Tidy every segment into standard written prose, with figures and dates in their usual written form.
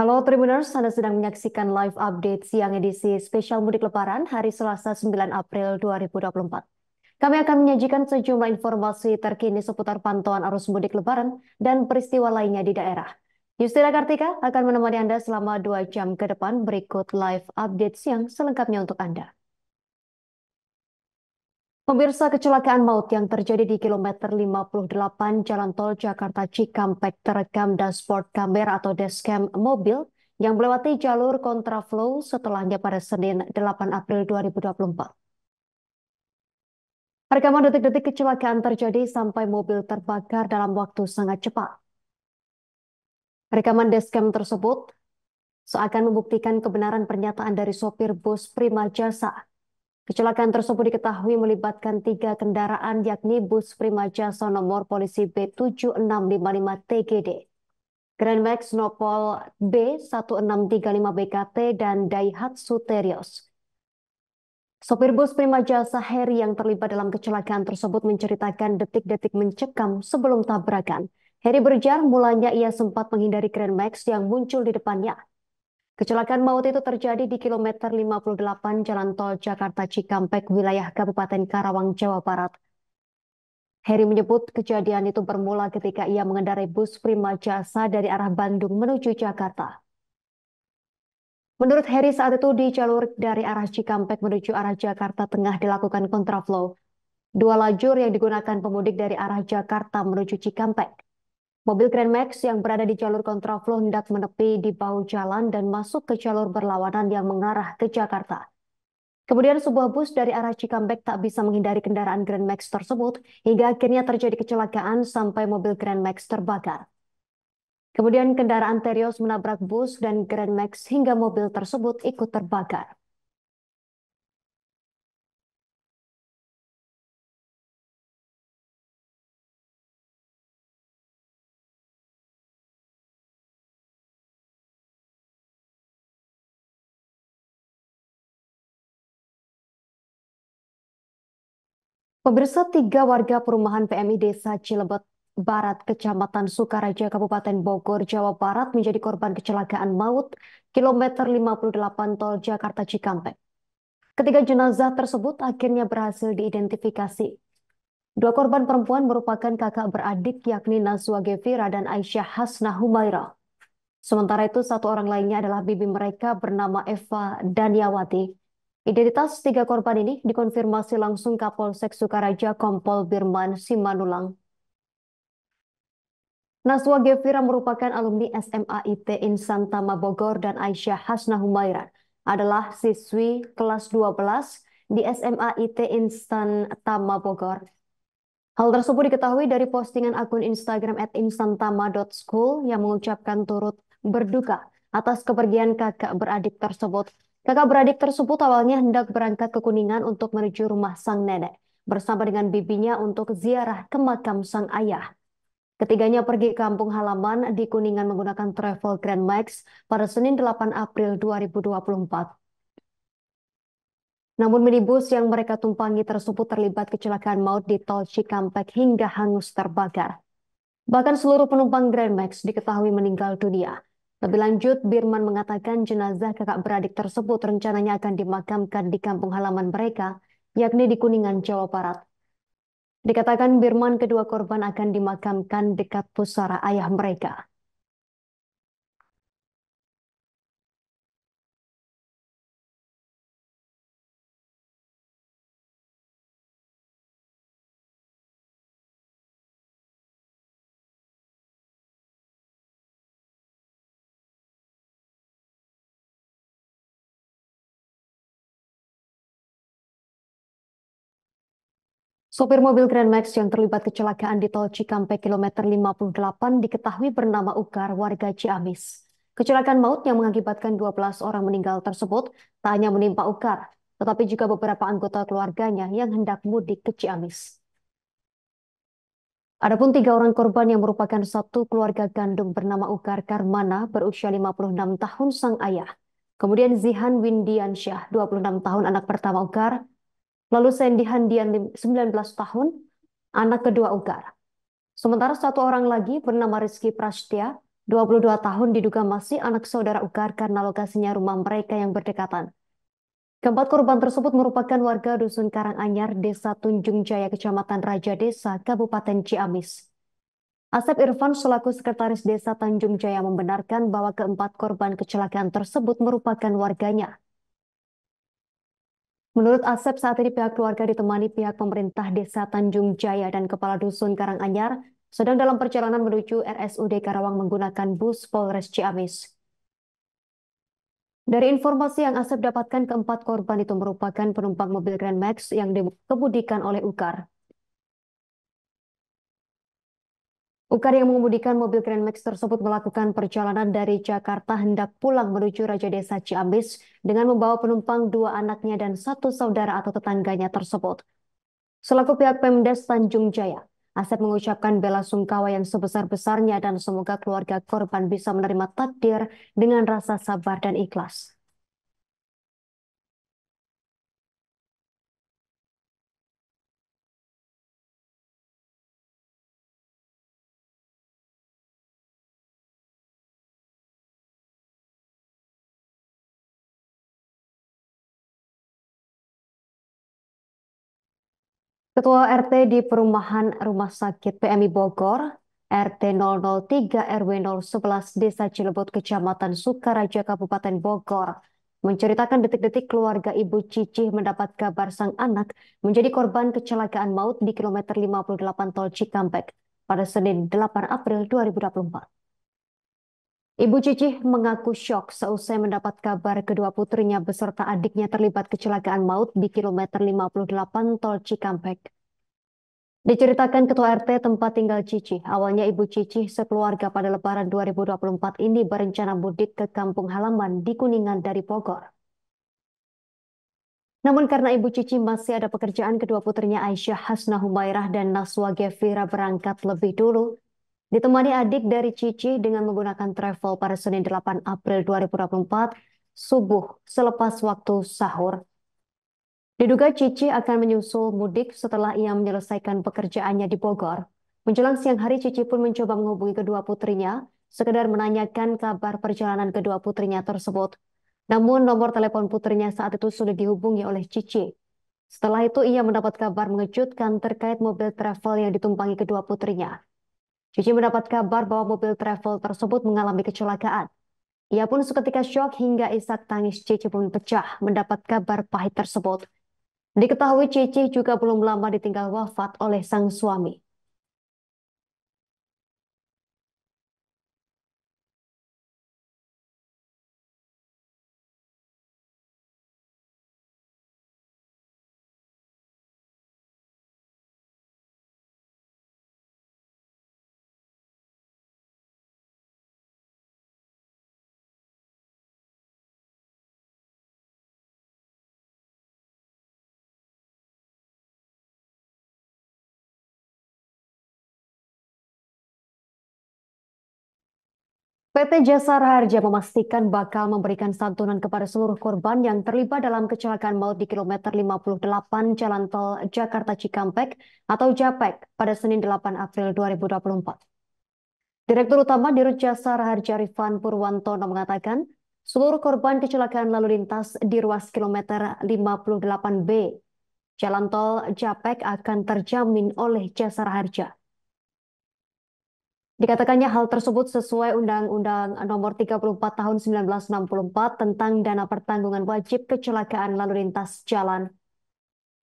Halo Tribuners, Anda sedang menyaksikan live update siang edisi spesial mudik lebaran hari Selasa 9 April 2024. Kami akan menyajikan sejumlah informasi terkini seputar pantauan arus mudik lebaran dan peristiwa lainnya di daerah. Yustina Kartika akan menemani Anda selama 2 jam ke depan. Berikut live update siang selengkapnya untuk Anda. Pemirsa, kecelakaan maut yang terjadi di kilometer 58 Jalan Tol Jakarta Cikampek terekam dashboard kamera atau dashcam mobil yang melewati jalur kontraflow setelahnya pada Senin 8 April 2024. Rekaman detik-detik kecelakaan terjadi sampai mobil terbakar dalam waktu sangat cepat. Rekaman dashcam tersebut seakan membuktikan kebenaran pernyataan dari sopir bus Prima Jasa. Kecelakaan tersebut diketahui melibatkan 3 kendaraan, yakni bus Prima Jasa nomor polisi B7655TGD, Grand Max Nopol B1635BKT, dan Daihatsu Terios. Sopir bus Prima Jasa Heri yang terlibat dalam kecelakaan tersebut menceritakan detik-detik mencekam sebelum tabrakan. Heri berujar mulanya ia sempat menghindari Grand Max yang muncul di depannya. Kecelakaan maut itu terjadi di kilometer 58 Jalan Tol Jakarta Cikampek, wilayah Kabupaten Karawang, Jawa Barat. Heri menyebut kejadian itu bermula ketika ia mengendarai bus Prima Jasa dari arah Bandung menuju Jakarta. Menurut Heri, saat itu di jalur dari arah Cikampek menuju arah Jakarta Tengah dilakukan kontraflow. 2 lajur yang digunakan pemudik dari arah Jakarta menuju Cikampek. Mobil Grand Max yang berada di jalur kontraflow hendak menepi di bahu jalan dan masuk ke jalur berlawanan yang mengarah ke Jakarta. Kemudian sebuah bus dari arah Cikampek tak bisa menghindari kendaraan Grand Max tersebut hingga akhirnya terjadi kecelakaan sampai mobil Grand Max terbakar. Kemudian kendaraan Terios menabrak bus dan Grand Max hingga mobil tersebut ikut terbakar. Pemirsa, 3 warga perumahan PMI Desa Cilebet Barat, Kecamatan Sukaraja, Kabupaten Bogor, Jawa Barat menjadi korban kecelakaan maut kilometer 58 Tol Jakarta Cikampek. Ketiga jenazah tersebut akhirnya berhasil diidentifikasi. 2 korban perempuan merupakan kakak beradik, yakni Nazwa Gevira dan Aisyah Hasnah Humaira. Sementara itu, 1 orang lainnya adalah bibi mereka bernama Eva Daniawati. Identitas 3 korban ini dikonfirmasi langsung Kapolsek Sukaraja Kompol Birman Simanulang. Nazwa Gevira merupakan alumni SMA IT Insan Tama Bogor dan Aisyah Hasnah Humaira adalah siswi kelas 12 di SMA IT Insan Tama Bogor. Hal tersebut diketahui dari postingan akun Instagram @instantama.school yang mengucapkan turut berduka atas kepergian kakak beradik tersebut. Kakak beradik tersebut awalnya hendak berangkat ke Kuningan untuk menuju rumah sang nenek bersama dengan bibinya untuk ziarah ke makam sang ayah. Ketiganya pergi ke kampung halaman di Kuningan menggunakan travel Grand Max pada Senin 8 April 2024. Namun minibus yang mereka tumpangi tersebut terlibat kecelakaan maut di Tol Cikampek hingga hangus terbakar. Bahkan seluruh penumpang Grand Max diketahui meninggal dunia. Lebih lanjut, Birman mengatakan jenazah kakak beradik tersebut rencananya akan dimakamkan di kampung halaman mereka, yakni di Kuningan, Jawa Barat. Dikatakan Birman, kedua korban akan dimakamkan dekat pusara ayah mereka. Sopir mobil Grand Max yang terlibat kecelakaan di Tol Cikampek kilometer 58 diketahui bernama Ukar, warga Ciamis. Kecelakaan maut yang mengakibatkan 12 orang meninggal tersebut tak hanya menimpa Ukar, tetapi juga beberapa anggota keluarganya yang hendak mudik ke Ciamis. Adapun 3 orang korban yang merupakan satu keluarga kandung bernama Ukar Karmana berusia 56 tahun sang ayah. Kemudian Zihan Windiansyah 26 tahun anak pertama Ukar. Lalu Sandy Handian 19 tahun anak kedua Ukar. Sementara 1 orang lagi bernama Rizky Prastya 22 tahun diduga masih anak saudara Ukar karena lokasinya rumah mereka yang berdekatan. Keempat korban tersebut merupakan warga Dusun Karanganyar, Desa Tunjung Jaya, Kecamatan Raja Desa, Kabupaten Ciamis. Asep Irfan selaku Sekretaris Desa Tanjung Jaya membenarkan bahwa keempat korban kecelakaan tersebut merupakan warganya. Menurut Asep, saat ini pihak keluarga ditemani pihak pemerintah Desa Tanjung Jaya dan Kepala Dusun Karanganyar sedang dalam perjalanan menuju RSUD Karawang menggunakan bus Polres Ciamis. Dari informasi yang Asep dapatkan, keempat korban itu merupakan penumpang mobil Grand Max yang dikemudikan oleh Ukar. Ukar yang mengemudikan mobil Grand Max tersebut melakukan perjalanan dari Jakarta hendak pulang menuju Raja Desa Ciamis dengan membawa penumpang dua anaknya dan satu saudara atau tetangganya tersebut. Selaku pihak Pemdes Tanjung Jaya, Asep mengucapkan bela sungkawa yang sebesar-besarnya dan semoga keluarga korban bisa menerima takdir dengan rasa sabar dan ikhlas. Ketua RT di Perumahan Rumah Sakit PMI Bogor, RT 003 RW 011 Desa Cilebut, Kecamatan Sukaraja, Kabupaten Bogor, menceritakan detik-detik keluarga Ibu Cicih mendapat kabar sang anak menjadi korban kecelakaan maut di kilometer 58 Tol Cikampek pada Senin 8 April 2024. Ibu Cicih mengaku syok seusai mendapat kabar kedua putrinya beserta adiknya terlibat kecelakaan maut di kilometer 58 Tol Cikampek. Diceritakan Ketua RT tempat tinggal Cicih, awalnya Ibu Cicih sekeluarga pada Lebaran 2024 ini berencana mudik ke kampung halaman di Kuningan dari Bogor. Namun karena Ibu Cici masih ada pekerjaan, kedua putrinya Aisyah Hasnah Humairah dan Naswa Gevira berangkat lebih dulu, ditemani adik dari Cici dengan menggunakan travel pada Senin 8 April 2024 subuh selepas waktu sahur. Diduga Cici akan menyusul mudik setelah ia menyelesaikan pekerjaannya di Bogor. Menjelang siang hari, Cici pun mencoba menghubungi kedua putrinya, sekedar menanyakan kabar perjalanan kedua putrinya tersebut. Namun nomor telepon putrinya saat itu sudah dihubungi oleh Cici. Setelah itu ia mendapat kabar mengejutkan terkait mobil travel yang ditumpangi kedua putrinya. Cici mendapat kabar bahwa mobil travel tersebut mengalami kecelakaan. Ia pun seketika syok hingga isak tangis Cici pun pecah mendapat kabar pahit tersebut. Diketahui Cici juga belum lama ditinggal wafat oleh sang suami. PT Jasara Harja memastikan bakal memberikan santunan kepada seluruh korban yang terlibat dalam kecelakaan maut di kilometer 58 Jalan Tol Jakarta Cikampek atau JAPEK pada Senin 8 April 2024. Direktur Utama Dirut Jasara Harja Rifan Purwantono mengatakan, seluruh korban kecelakaan lalu lintas di ruas kilometer 58B Jalan Tol JAPEK akan terjamin oleh Jasara Harja. Dikatakannya hal tersebut sesuai Undang-Undang Nomor 34 Tahun 1964 tentang Dana Pertanggungan Wajib Kecelakaan Lalu Lintas Jalan.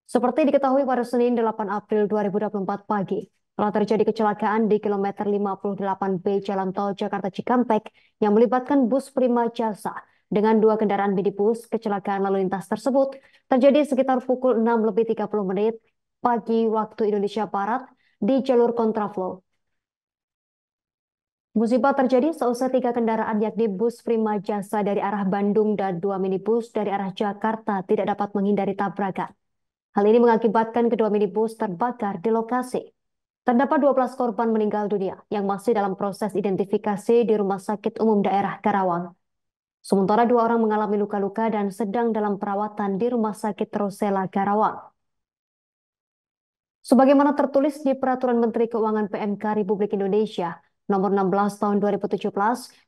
Seperti diketahui pada Senin 8 April 2024 pagi, telah terjadi kecelakaan di kilometer 58B Jalan Tol Jakarta Cikampek yang melibatkan bus Prima Jasa dengan dua kendaraan minibus. Kecelakaan lalu lintas tersebut terjadi sekitar pukul 6:30 pagi waktu Indonesia Barat di jalur kontraflow. Musibah terjadi seusai tiga kendaraan yakni bus Prima Jasa dari arah Bandung dan dua minibus dari arah Jakarta tidak dapat menghindari tabrakan. Hal ini mengakibatkan kedua minibus terbakar di lokasi. Terdapat 12 korban meninggal dunia yang masih dalam proses identifikasi di Rumah Sakit Umum Daerah Karawang. Sementara dua orang mengalami luka-luka dan sedang dalam perawatan di Rumah Sakit Rosela Karawang. Sebagaimana tertulis di Peraturan Menteri Keuangan PMK Republik Indonesia nomor 16 tahun 2017,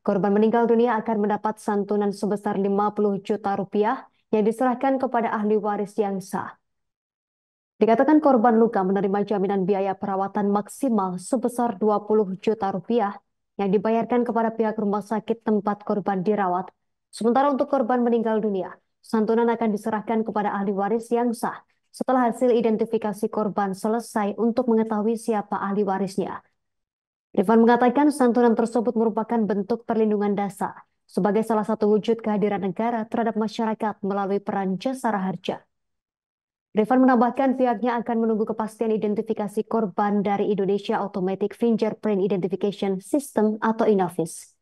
korban meninggal dunia akan mendapat santunan sebesar 50 juta rupiah yang diserahkan kepada ahli waris yang sah. Dikatakan korban luka menerima jaminan biaya perawatan maksimal sebesar 20 juta rupiah yang dibayarkan kepada pihak rumah sakit tempat korban dirawat. Sementara untuk korban meninggal dunia, santunan akan diserahkan kepada ahli waris yang sah setelah hasil identifikasi korban selesai untuk mengetahui siapa ahli warisnya. Rifan mengatakan santunan tersebut merupakan bentuk perlindungan dasar sebagai salah satu wujud kehadiran negara terhadap masyarakat melalui peran jasara harja. Rifan menambahkan pihaknya akan menunggu kepastian identifikasi korban dari Indonesia Automatic Fingerprint Identification System atau INAFIS.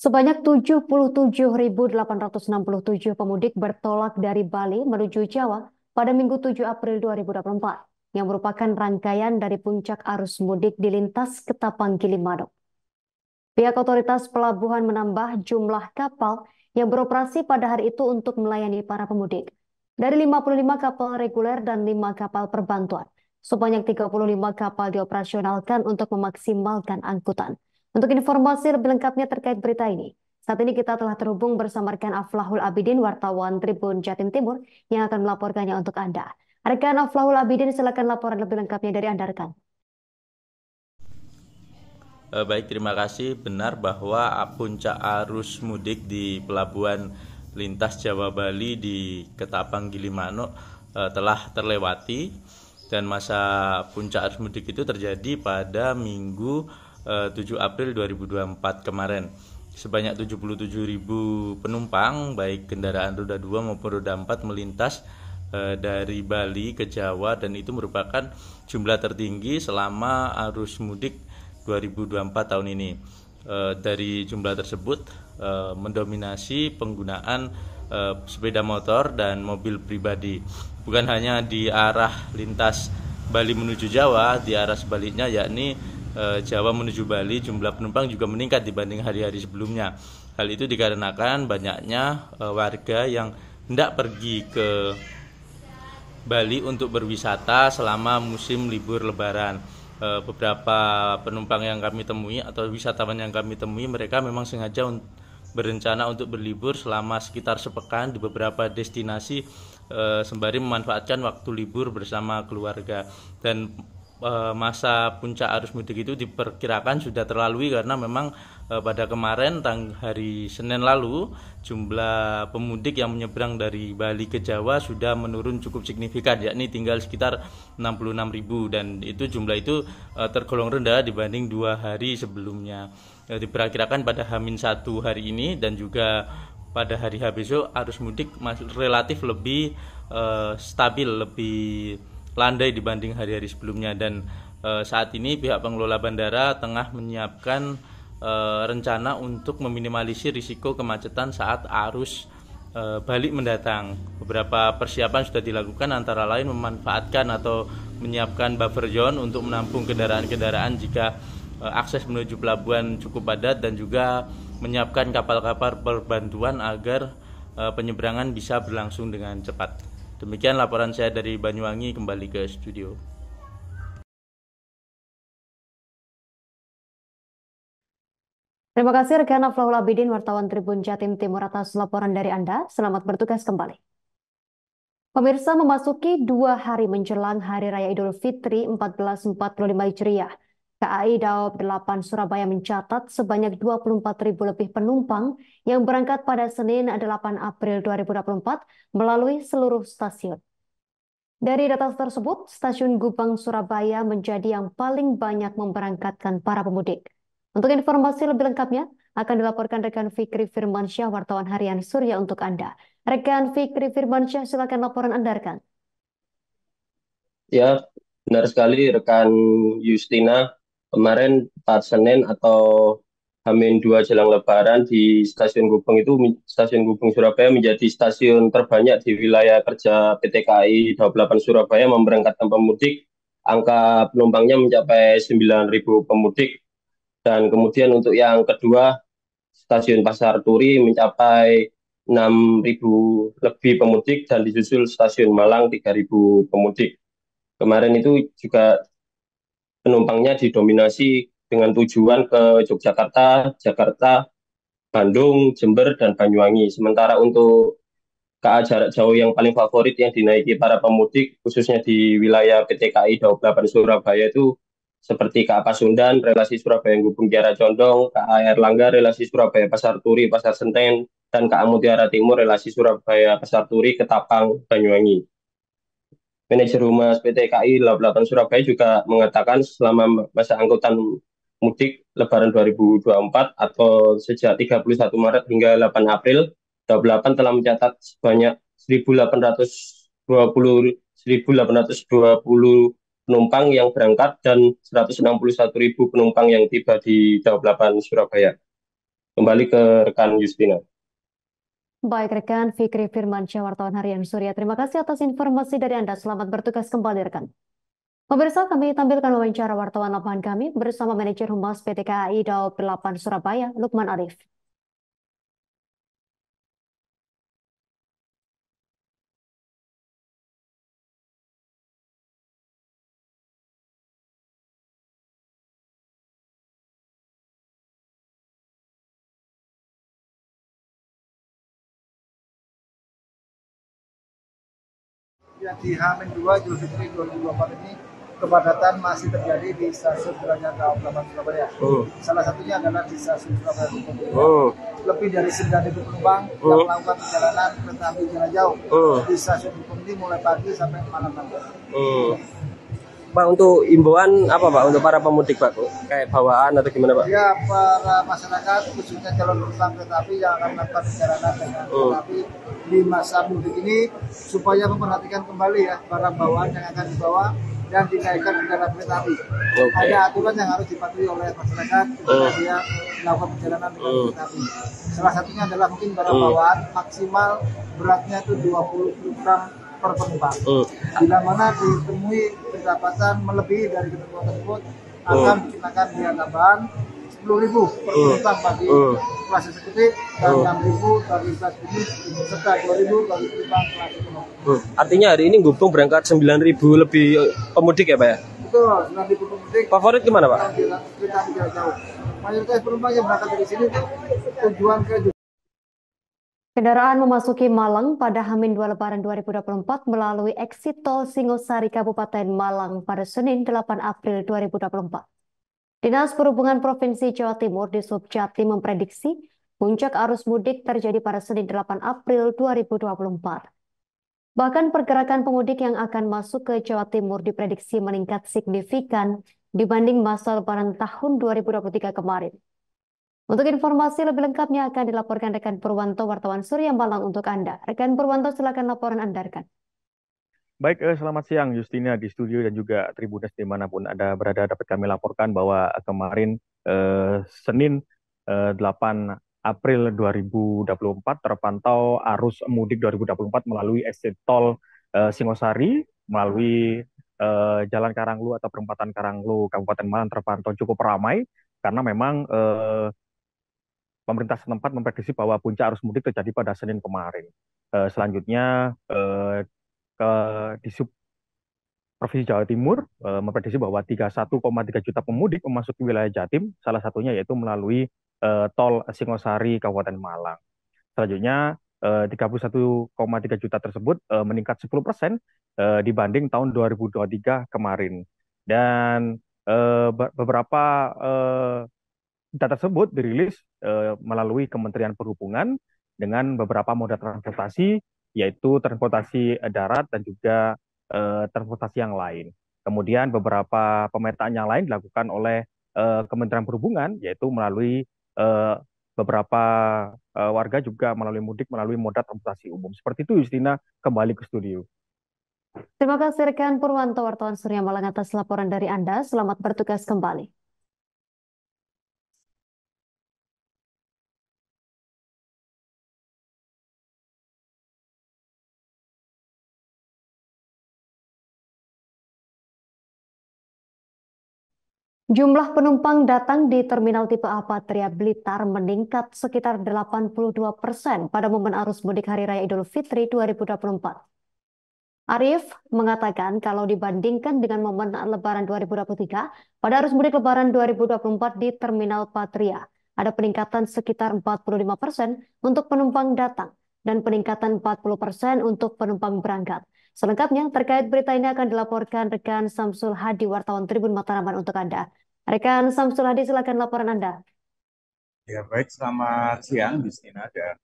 Sebanyak 77.867 pemudik bertolak dari Bali menuju Jawa pada Minggu 7 April 2024, yang merupakan rangkaian dari puncak arus mudik di lintas Ketapang Gilimanuk. Pihak otoritas pelabuhan menambah jumlah kapal yang beroperasi pada hari itu untuk melayani para pemudik. Dari 55 kapal reguler dan 5 kapal perbantuan, sebanyak 35 kapal dioperasionalkan untuk memaksimalkan angkutan. Untuk informasi lebih lengkapnya terkait berita ini, saat ini kita telah terhubung bersama rekan Aflahul Abidin, wartawan Tribun Jatim Timur, yang akan melaporkannya untuk Anda. Rekan Aflahul Abidin, silakan laporan lebih lengkapnya dari Anda, rekan. Baik, terima kasih. Benar bahwa puncak arus mudik di pelabuhan lintas Jawa Bali di Ketapang Gilimanuk telah terlewati, dan masa puncak arus mudik itu terjadi pada Minggu 7 April 2024 kemarin. Sebanyak 77.000 penumpang baik kendaraan roda 2 maupun roda 4 melintas dari Bali ke Jawa, dan itu merupakan jumlah tertinggi selama arus mudik 2024 tahun ini. Dari jumlah tersebut mendominasi penggunaan sepeda motor dan mobil pribadi. Bukan hanya di arah lintas Bali menuju Jawa, di arah sebaliknya yakni Jawa menuju Bali, jumlah penumpang juga meningkat dibanding hari-hari sebelumnya. Hal itu dikarenakan banyaknya warga yang hendak pergi ke Bali untuk berwisata selama musim libur Lebaran. Beberapa penumpang yang kami temui atau wisatawan yang kami temui, mereka memang sengaja berencana untuk berlibur selama sekitar sepekan di beberapa destinasi sembari memanfaatkan waktu libur bersama keluarga. Dan masa puncak arus mudik itu diperkirakan sudah terlalui karena memang pada kemarin hari Senin lalu jumlah pemudik yang menyeberang dari Bali ke Jawa sudah menurun cukup signifikan, yakni tinggal sekitar 66.000, dan itu jumlah itu tergolong rendah dibanding 2 hari sebelumnya. Diperkirakan pada H-1 hari ini dan juga pada hari H besok arus mudik masih relatif lebih stabil, lebih landai dibanding hari-hari sebelumnya. Dan saat ini pihak pengelola bandara tengah menyiapkan rencana untuk meminimalisir risiko kemacetan saat arus balik mendatang. Beberapa persiapan sudah dilakukan, antara lain memanfaatkan atau menyiapkan buffer zone untuk menampung kendaraan-kendaraan jika akses menuju pelabuhan cukup padat, dan juga menyiapkan kapal-kapal perbantuan agar penyeberangan bisa berlangsung dengan cepat. Demikian laporan saya dari Banyuwangi, kembali ke studio. Terima kasih rekan Aflahul Abidin, wartawan Tribun Jatim Timur, atas laporan dari Anda. Selamat bertugas kembali. Pemirsa, memasuki 2 hari menjelang Hari Raya Idul Fitri 1445 Hijriah, KAI Daob 8 Surabaya mencatat sebanyak 24.000 lebih penumpang yang berangkat pada Senin 8 April 2024 melalui seluruh stasiun. Dari data tersebut, stasiun Gubeng Surabaya menjadi yang paling banyak memberangkatkan para pemudik. Untuk informasi lebih lengkapnya, akan dilaporkan rekan Fikri Firmansyah, wartawan harian Surya untuk Anda. Rekan Fikri Firmansyah, silakan laporan Anda, rekan. Ya, benar sekali rekan Justina. Kemarin pada Senin atau H-2 jelang Lebaran di Stasiun Gubeng itu, Stasiun Gubeng Surabaya menjadi stasiun terbanyak di wilayah kerja PT KAI Daob 8 Surabaya memberangkatkan pemudik. Angka penumpangnya mencapai 9.000 pemudik. Dan kemudian untuk yang kedua, Stasiun Pasar Turi mencapai 6.000 lebih pemudik dan disusul stasiun Malang 3.000 pemudik. Kemarin itu juga penumpangnya didominasi dengan tujuan ke Yogyakarta, Jakarta, Bandung, Jember, dan Banyuwangi. Sementara untuk KA jarak jauh yang paling favorit yang dinaiki para pemudik, khususnya di wilayah PT KAI Daob 8 Surabaya itu seperti KA Pasundan, relasi Surabaya Gubeng Kiara Condong, KA Erlangga, relasi Surabaya Pasar Turi, Pasar Senten, dan KA Mutiara Timur, relasi Surabaya Pasar Turi, Ketapang, Banyuwangi. Manajer Humas PT KAI Daob 8 Surabaya juga mengatakan selama masa angkutan mudik Lebaran 2024 atau sejak 31 Maret hingga 8 April, Daob 8 telah mencatat sebanyak 1.820 penumpang yang berangkat dan 161.000 penumpang yang tiba di Daob 8 Surabaya. Kembali ke rekan Justina. Baik rekan Fikri Firmansyah, wartawan harian Surya. Terima kasih atas informasi dari Anda. Selamat bertugas kembali rekan. Pemirsa, kami tampilkan wawancara wartawan lapangan kami bersama manajer Humas PT KAI Daob 8 Surabaya, Lukman Arif. Ya, di H-2 Idul Fitri 2024 ini kepadatan masih terjadi di stasiun Jalan Daob 8 Surabaya. Salah satunya adalah di stasiun Surabaya Gubeng. Lebih dari 9.000 penumpang yang melakukan perjalanan kereta api jarak jauh di stasiun Gubeng ini mulai pagi sampai malam nanti. Pak, untuk imbauan apa Pak untuk para pemudik Pak? Kayak bawaan atau gimana Pak? Ya, para masyarakat khususnya calon penumpang kereta api yang akan melakukan perjalanan dengan kereta api di masa mudik ini supaya memperhatikan kembali ya barang bawaan yang akan dibawa dan dinaikkan ke dalam kereta api. Ada aturan yang harus dipatuhi oleh masyarakat ketika dia melakukan perjalanan dengan kereta api. Salah satunya adalah mungkin barang bawaan maksimal beratnya itu 20 kg per penumpang. Bila mana ditemui pendapatan melebihi dari ketentuan tersebut akan dikenakan biaya tambahan 10.000 per penumpang bagi kelas eksekutif dan 6.000 bagi kelas bisnis serta 2.000 bagi penumpang kelas ekonomi. Artinya hari ini Gubeng berangkat 9.000 lebih pemudik ya Pak ya? Betul, 9.000 pemudik. Favorit kemana Pak? Kereta api jarak jauh. Mayoritas penumpang yang berangkat dari sini tujuan ke Kendaraan memasuki Malang pada H-2 Lebaran 2024 melalui eksit tol Singosari Kabupaten Malang pada Senin 8 April 2024. Dinas Perhubungan Provinsi Jawa Timur di Subjatim memprediksi puncak arus mudik terjadi pada Senin 8 April 2024. Bahkan pergerakan pemudik yang akan masuk ke Jawa Timur diprediksi meningkat signifikan dibanding masa Lebaran tahun 2023 kemarin. Untuk informasi lebih lengkapnya akan dilaporkan rekan Purwanto, wartawan Surya Malang untuk Anda. Rekan Purwanto, silakan laporan Anda, rekan. Baik, selamat siang Justina di studio dan juga Tribuners dimanapun Anda berada, dapat kami laporkan bahwa kemarin Senin 8 April 2024 terpantau arus mudik 2024 melalui exit tol Singosari melalui Jalan Karanglu atau perempatan Karanglu Kabupaten Malang terpantau cukup ramai karena memang pemerintah setempat memprediksi bahwa puncak arus mudik terjadi pada Senin kemarin. Selanjutnya ke di Provinsi Jawa Timur memprediksi bahwa 31,3 juta pemudik memasuki wilayah Jatim, salah satunya yaitu melalui tol Singosari Kabupaten Malang. Selanjutnya 31,3 juta tersebut meningkat 10% dibanding tahun 2023 kemarin. Dan beberapa data tersebut dirilis melalui Kementerian Perhubungan dengan beberapa moda transportasi, yaitu transportasi darat dan juga transportasi yang lain. Kemudian beberapa pemetaan yang lain dilakukan oleh Kementerian Perhubungan, yaitu melalui beberapa warga juga melalui mudik melalui moda transportasi umum. Seperti itu, Justina, kembali ke studio. Terima kasih rekan Purwanto, wartawan Surya Malang atas laporan dari Anda. Selamat bertugas kembali. Jumlah penumpang datang di Terminal Tipe A Patria Blitar meningkat sekitar 82% pada momen arus mudik Hari Raya Idul Fitri 2024. Arif mengatakan kalau dibandingkan dengan momen Lebaran 2023, pada arus mudik Lebaran 2024 di Terminal Patria, ada peningkatan sekitar 45% untuk penumpang datang dan peningkatan 40% untuk penumpang berangkat. Selengkapnya, terkait berita ini akan dilaporkan rekan Samsul Hadi, wartawan Tribun Mataraman untuk Anda. Rekan Samsul Hadi, silakan laporan Anda. Ya baik, selamat siang di sini dan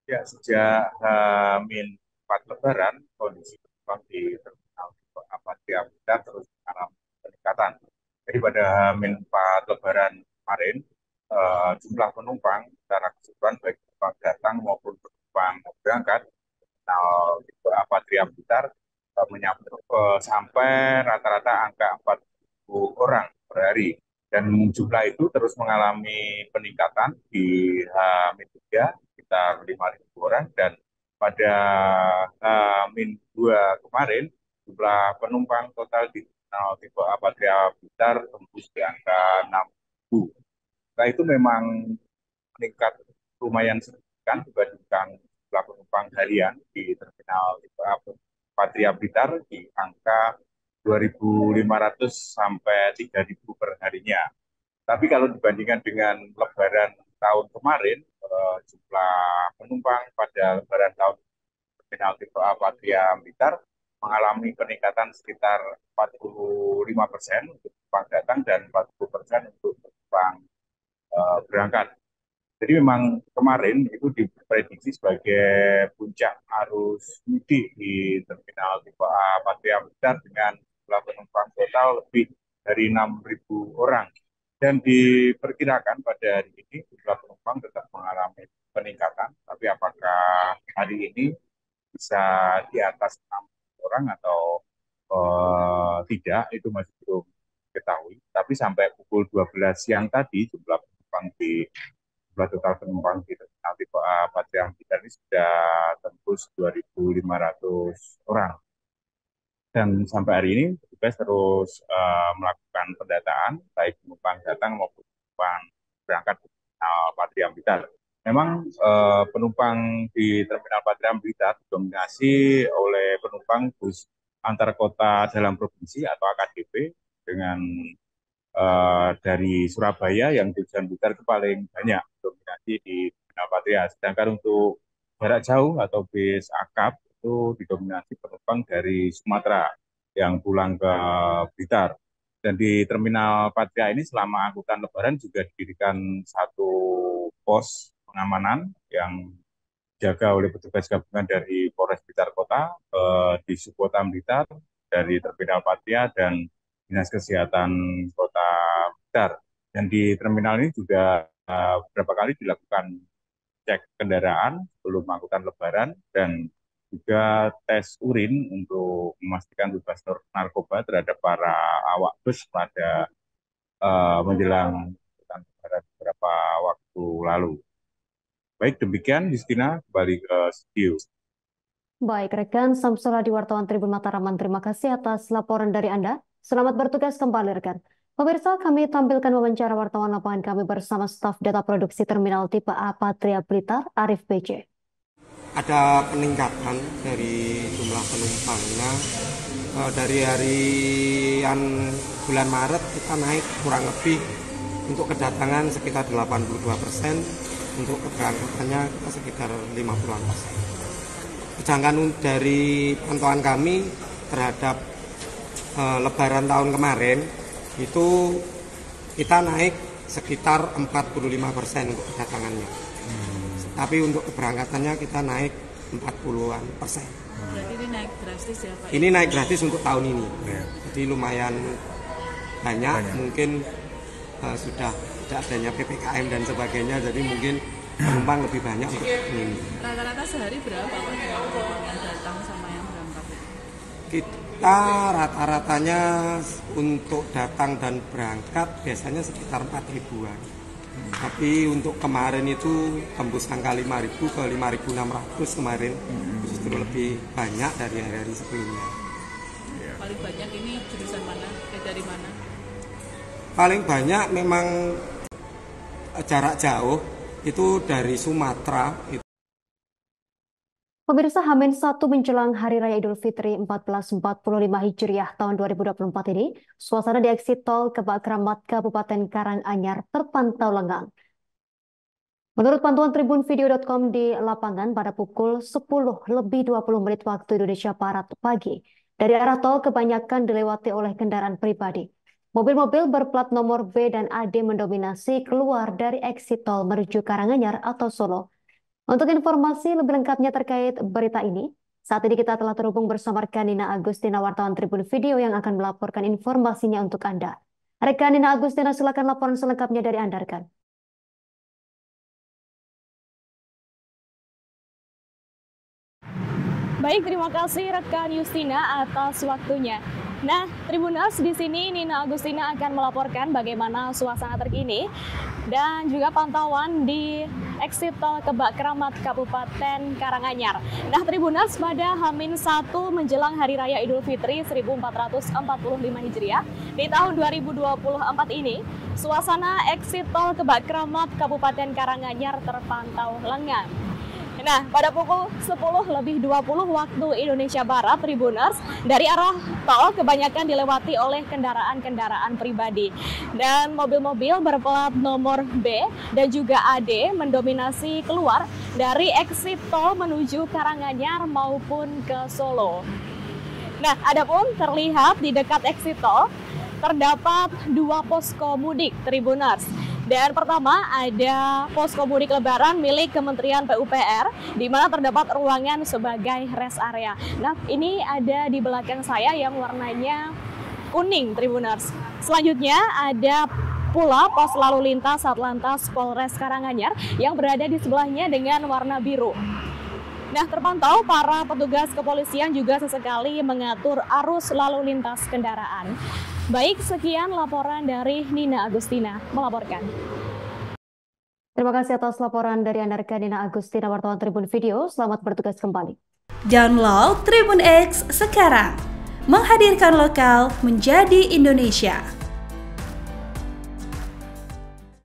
ya sejak H-4 Lebaran kondisi penumpang di Terminal Patria Blitar terus mengalami peningkatan. Jadi pada H-4 Lebaran kemarin jumlah penumpang secara keseluruhan baik penumpang datang maupun penumpang berangkat Terminal Patria Blitar menyambut sampai rata-rata angka 40 orang per hari. Dan jumlah itu terus mengalami peningkatan di H-3 sekitar 5.000 orang, dan pada H-2 kemarin jumlah penumpang total di Terminal Tipe A Patria Blitar tembus di angka 6.000. Nah itu memang meningkat lumayan signifikan dibandingkan jumlah penumpang harian di Terminal Tipe A Patria Blitar di angka 2.500 sampai 3.000 per harinya. Tapi kalau dibandingkan dengan Lebaran tahun kemarin, jumlah penumpang pada Lebaran tahun Terminal Tipe A Patria Blitar mengalami peningkatan sekitar 45% untuk penumpang datang dan 40% untuk penumpang berangkat. Jadi memang kemarin itu diprediksi sebagai puncak arus mudik di Terminal Tipe A Patria Blitar dengan jumlah penumpang total lebih dari 6.000 orang. Dan diperkirakan pada hari ini jumlah penumpang tetap mengalami peningkatan, tapi apakah hari ini bisa di atas 6 orang atau tidak, itu masih belum diketahui. Tapi sampai pukul 12 siang tadi jumlah total penumpang di Terminal Tipe A Patria Blitar ini sudah tembus 2.500 orang. Dan sampai hari ini petugas terus melakukan pendataan baik penumpang datang maupun penumpang berangkat ke Terminal Patria Blitar. Memang penumpang di Terminal Patria Blitar didominasi oleh penumpang bus antar kota dalam provinsi atau AKDP dengan dari Surabaya yang tujuan Blitar itu paling banyak dominasi di Terminal Patria. Sedangkan untuk jarak jauh atau bis akap itu didominasi penumpang dari Sumatera yang pulang ke Blitar. Dan di Terminal Patria ini selama angkutan Lebaran juga didirikan satu pos pengamanan yang dijaga oleh petugas gabungan dari Polres Blitar Kota, di Subkota Blitar, dari Terminal Patria, dan Dinas Kesehatan Kota Blitar. Dan di terminal ini juga beberapa kali dilakukan cek kendaraan sebelum angkutan Lebaran dan juga tes urin untuk memastikan bebas narkoba terhadap para awak bus pada menjelang angkutan Lebaran beberapa waktu lalu. Baik, demikian Justina, kembali ke studio. Baik, rekan Samsul Hadi, wartawan Tribun Mataraman, terima kasih atas laporan dari Anda. Selamat bertugas kembali, rekan. Pemirsa, kami tampilkan wawancara wartawan lapangan kami bersama staf data produksi Terminal Tipe A Patria Blitar, Arif BC. Ada peningkatan dari jumlah penumpangnya. Dari harian bulan Maret kita naik kurang lebih untuk kedatangan sekitar 82%, untuk keberangkatannya kita sekitar 50%. Sedangkan dari pantauan kami terhadap Lebaran tahun kemarin itu kita naik sekitar 45% untuk kedatangannya. Tapi untuk keberangkatannya kita naik 40-an%. Berarti ini naik drastis ya Pak? Ini naik drastis untuk tahun ini. Jadi lumayan banyak. Mungkin sudah tidak adanya PPKM dan sebagainya, jadi mungkin penumpang lebih banyak untuk ini. Rata-rata sehari berapa Pak yang datang sama yang berangkat? Kita rata-ratanya untuk datang dan berangkat biasanya sekitar 4.000-an. Tapi untuk kemarin itu tembus angka 5.000 ke 5.600 kemarin, justru lebih banyak dari hari-hari sebelumnya. Paling banyak ini jurusan mana? Dari mana? Paling banyak memang jarak jauh itu dari Sumatera. Pemirsa, H-1 menjelang Hari Raya Idul Fitri 1445 Hijriah tahun 2024 ini, suasana di eksit tol Kebak Keramat Kabupaten Karanganyar terpantau lengang. Menurut pantauan tribunvideo.com di lapangan pada pukul 10:20 waktu Indonesia Barat pagi, dari arah tol kebanyakan dilewati oleh kendaraan pribadi. Mobil-mobil berplat nomor B dan AD mendominasi keluar dari eksit tol menuju Karanganyar atau Solo. Untuk informasi lebih lengkapnya terkait berita ini, saat ini kita telah terhubung bersama rekan Nina Agustina, wartawan Tribun Video yang akan melaporkan informasinya untuk Anda. Rekan Nina Agustina, silakan laporan selengkapnya dari Anda, rekan. Baik, terima kasih rekan Justina atas waktunya. Nah, Tribuners, di sini Nina Agustina akan melaporkan bagaimana suasana terkini dan juga pantauan di eksit tol Kebak Keramat Kabupaten Karanganyar. Nah, Tribuners, pada H-1 menjelang Hari Raya Idul Fitri 1445 Hijriah di tahun 2024 ini, suasana eksit tol Kebak Keramat Kabupaten Karanganyar terpantau lengang. Nah, pada pukul 10:20 waktu Indonesia Barat, Tribuners, dari arah tol kebanyakan dilewati oleh kendaraan-kendaraan pribadi. Dan mobil-mobil berplat nomor B dan juga AD mendominasi keluar dari eksit tol menuju Karanganyar maupun ke Solo. Nah, adapun terlihat di dekat eksit tol terdapat dua posko mudik, Tribuners. Dan pertama ada posko mudik lebaran milik Kementerian PUPR, di mana terdapat ruangan sebagai rest area. Nah, ini ada di belakang saya yang warnanya kuning, Tribuners. Selanjutnya ada pula pos lalu lintas Satlantas Polres Karanganyar yang berada di sebelahnya dengan warna biru. Nah, terpantau para petugas kepolisian juga sesekali mengatur arus lalu lintas kendaraan. Baik, sekian laporan dari Nina Agustina melaporkan. Terima kasih atas laporan dari Anda, rekan Nina Agustina, wartawan Tribun Video. Selamat bertugas kembali. Download Tribun X sekarang, menghadirkan lokal menjadi Indonesia.